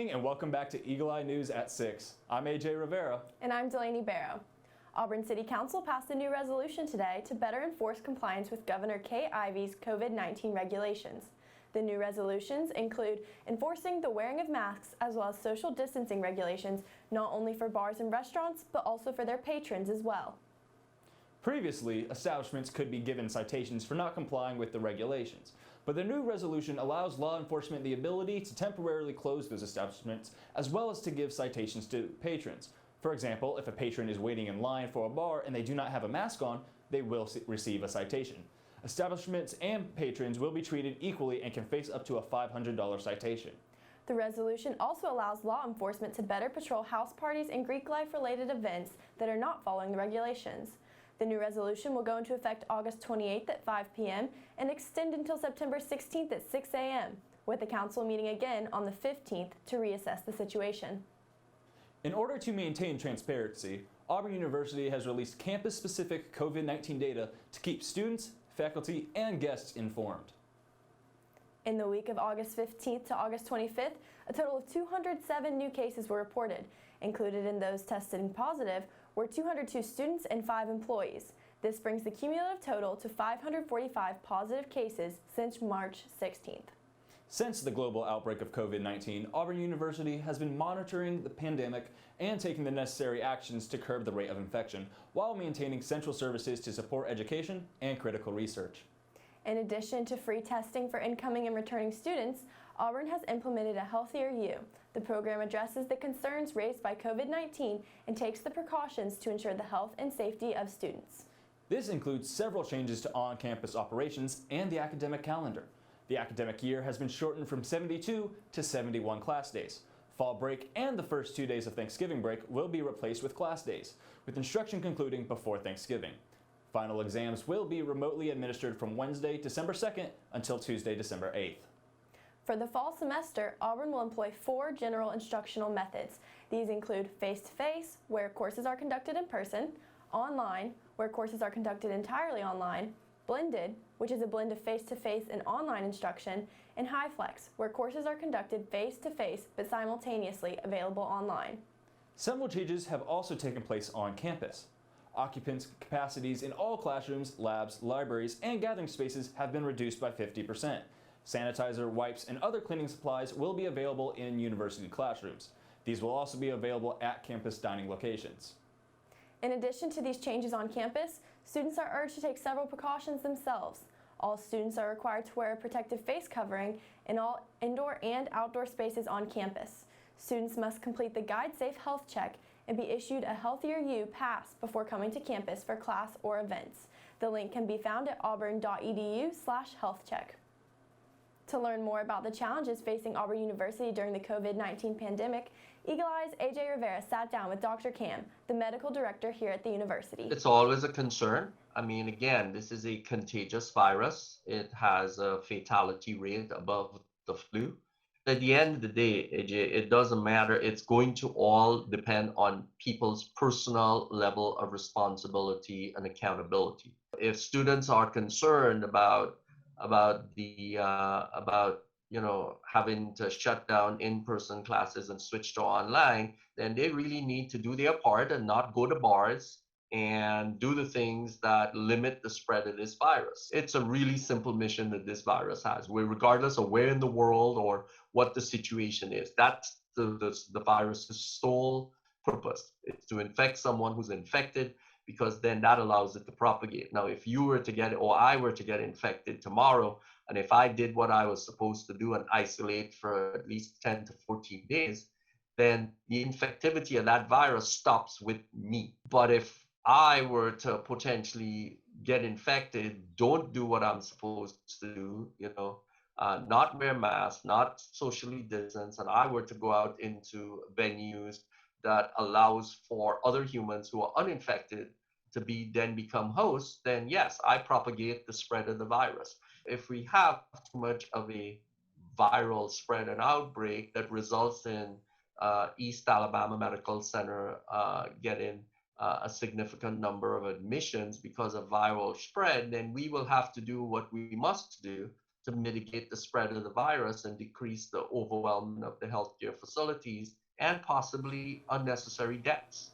evening and welcome back to Eagle Eye News at 6. I'm AJ Rivera. And I'm Delaney Barrow. Auburn City Council passed a new resolution today to better enforce compliance with Governor Kay Ivey's COVID-19 regulations. The new resolutions include enforcing the wearing of masks as well as social distancing regulations, not only for bars and restaurants, but also for their patrons as well. Previously, establishments could be given citations for not complying with the regulations, but the new resolution allows law enforcement the ability to temporarily close those establishments as well as to give citations to patrons. For example, if a patron is waiting in line for a bar and they do not have a mask on, they will receive a citation. Establishments and patrons will be treated equally and can face up to a $500 citation. The resolution also allows law enforcement to better patrol house parties and Greek life-related events that are not following the regulations. The new resolution will go into effect August 28th at 5 p.m. and extend until September 16th at 6 a.m., with the council meeting again on the 15th to reassess the situation. In order to maintain transparency, Auburn University has released campus-specific COVID-19 data to keep students, faculty, and guests informed. In the week of August 15th to August 25th, a total of 207 new cases were reported. Included in those tested positive were 202 students and 5 employees. This brings the cumulative total to 545 positive cases since March 16th. Since the global outbreak of COVID-19, Auburn University has been monitoring the pandemic and taking the necessary actions to curb the rate of infection while maintaining central services to support education and critical research. In addition to free testing for incoming and returning students, Auburn has implemented a Healthier You. The program addresses the concerns raised by COVID-19 and takes the precautions to ensure the health and safety of students. This includes several changes to on-campus operations and the academic calendar. The academic year has been shortened from 72 to 71 class days. Fall break and the first 2 days of Thanksgiving break will be replaced with class days, with instruction concluding before Thanksgiving. Final exams will be remotely administered from Wednesday, December 2nd until Tuesday, December 8th. For the fall semester, Auburn will employ 4 general instructional methods. These include face-to-face, where courses are conducted in person, online, where courses are conducted entirely online, blended, which is a blend of face-to-face and online instruction, and HighFlex, where courses are conducted face-to-face but simultaneously available online. Several changes have also taken place on campus. Occupants' capacities in all classrooms, labs, libraries, and gathering spaces have been reduced by 50%. Sanitizer, wipes, and other cleaning supplies will be available in university classrooms. These will also be available at campus dining locations. In addition to these changes on campus, students are urged to take several precautions themselves. All students are required to wear a protective face covering in all indoor and outdoor spaces on campus. Students must complete the GuideSafe health check and be issued a Healthier You pass before coming to campus for class or events. The link can be found at auburn.edu/healthcheck. To learn more about the challenges facing Auburn University during the COVID-19 pandemic, Eagle Eye's AJ Rivera sat down with Dr. Cam, the medical director here at the university. It's always a concern. I mean, again, this is a contagious virus. It has a fatality rate above the flu. At the end of the day, AJ, it doesn't matter. It's going to all depend on people's personal level of responsibility and accountability. If students are concerned about having to shut down in-person classes and switch to online, then they really need to do their part and not go to bars and do the things that limit the spread of this virus. It's a really simple mission that this virus has, where regardless of where in the world or what the situation is, that's the virus's sole purpose. It's to infect someone who's infected, because then that allows it to propagate. Now, if you were to get it, or I were to get infected tomorrow, and if I did what I was supposed to do and isolate for at least 10 to 14 days, then the infectivity of that virus stops with me. But if I were to potentially get infected, don't do what I'm supposed to do, not wear masks, not socially distance, and I were to go out into venues that allows for other humans who are uninfected to then become hosts, then yes, I propagate the spread of the virus. If we have too much of a viral spread and outbreak that results in East Alabama Medical Center getting a significant number of admissions because of viral spread, then we will have to do what we must do, to mitigate the spread of the virus and decrease the overwhelming of the healthcare facilities and possibly unnecessary deaths.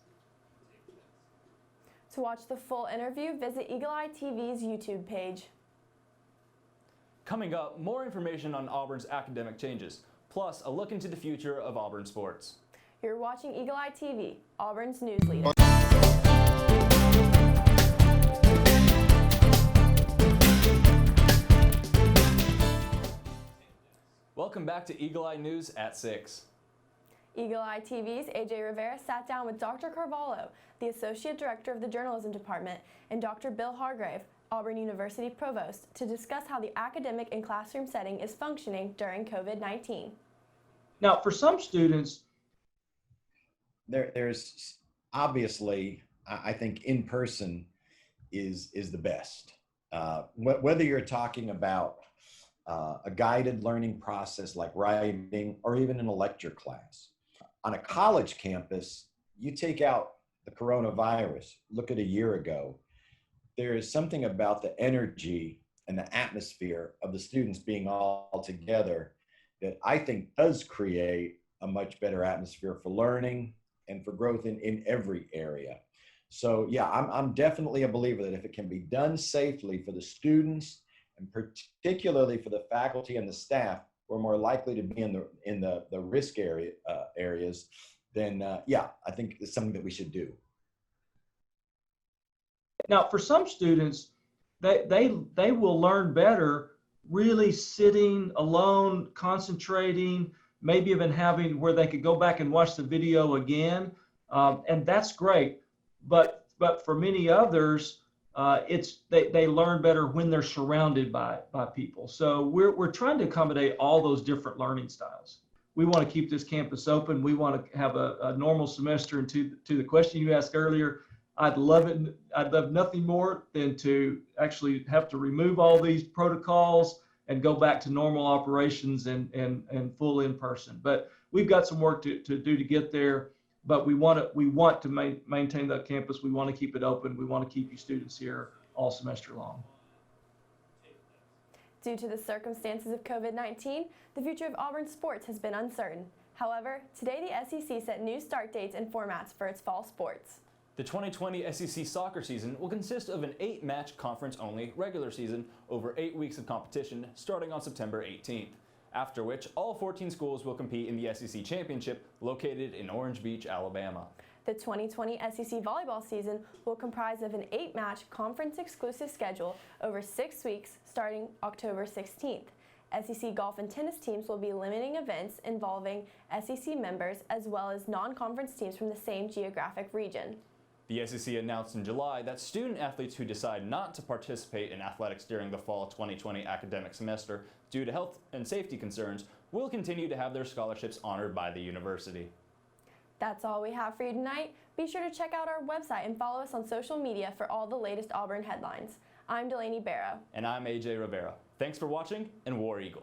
To watch the full interview, visit Eagle Eye TV's YouTube page. Coming up, more information on Auburn's academic changes, plus a look into the future of Auburn sports. You're watching Eagle Eye TV, Auburn's news leader. Welcome back to Eagle Eye News at 6. Eagle Eye TV's AJ Rivera sat down with Dr. Carvalho, the Associate Director of the Journalism Department, and Dr. Bill Hargrave, Auburn University Provost, to discuss how the academic and classroom setting is functioning during COVID-19. Now, for some students, there's obviously, I think in person is the best. Whether you're talking about a guided learning process like writing or even in a lecture class. On a college campus, you take out the coronavirus, look at a year ago, there is something about the energy and the atmosphere of the students being all together that I think does create a much better atmosphere for learning and for growth in every area. So yeah, I'm definitely a believer that if it can be done safely for the students and particularly for the faculty and the staff who are more likely to be in the risk areas, then yeah, I think it's something that we should do. now for some students, they will learn better really sitting alone, concentrating, maybe even having where they could go back and watch the video again, and that's great. But for many others, they learn better when they're surrounded by people. So we're trying to accommodate all those different learning styles. We want to keep this campus open. We want to have a normal semester. And to the question you asked earlier, I'd love it. I'd love nothing more than to actually have to remove all these protocols and go back to normal operations and full in person. But we've got some work to do to get there. But we want to maintain that campus. We want to keep it open. We want to keep you students here all semester long. Due to the circumstances of COVID-19, the future of Auburn sports has been uncertain. However, today the SEC set new start dates and formats for its fall sports. The 2020 SEC soccer season will consist of an 8-match conference-only regular season over 8 weeks of competition starting on September 18th. After which, all 14 schools will compete in the SEC Championship located in Orange Beach, Alabama. The 2020 SEC volleyball season will comprise of an 8-match conference-exclusive schedule over 6 weeks starting October 16th. SEC golf and tennis teams will be limiting events involving SEC members as well as non-conference teams from the same geographic region. The SEC announced in July that student athletes who decide not to participate in athletics during the fall 2020 academic semester due to health and safety concerns will continue to have their scholarships honored by the university. That's all we have for you tonight. Be sure to check out our website and follow us on social media for all the latest Auburn headlines. I'm Delaney Barrow. And I'm AJ Rivera. Thanks for watching, and War Eagle.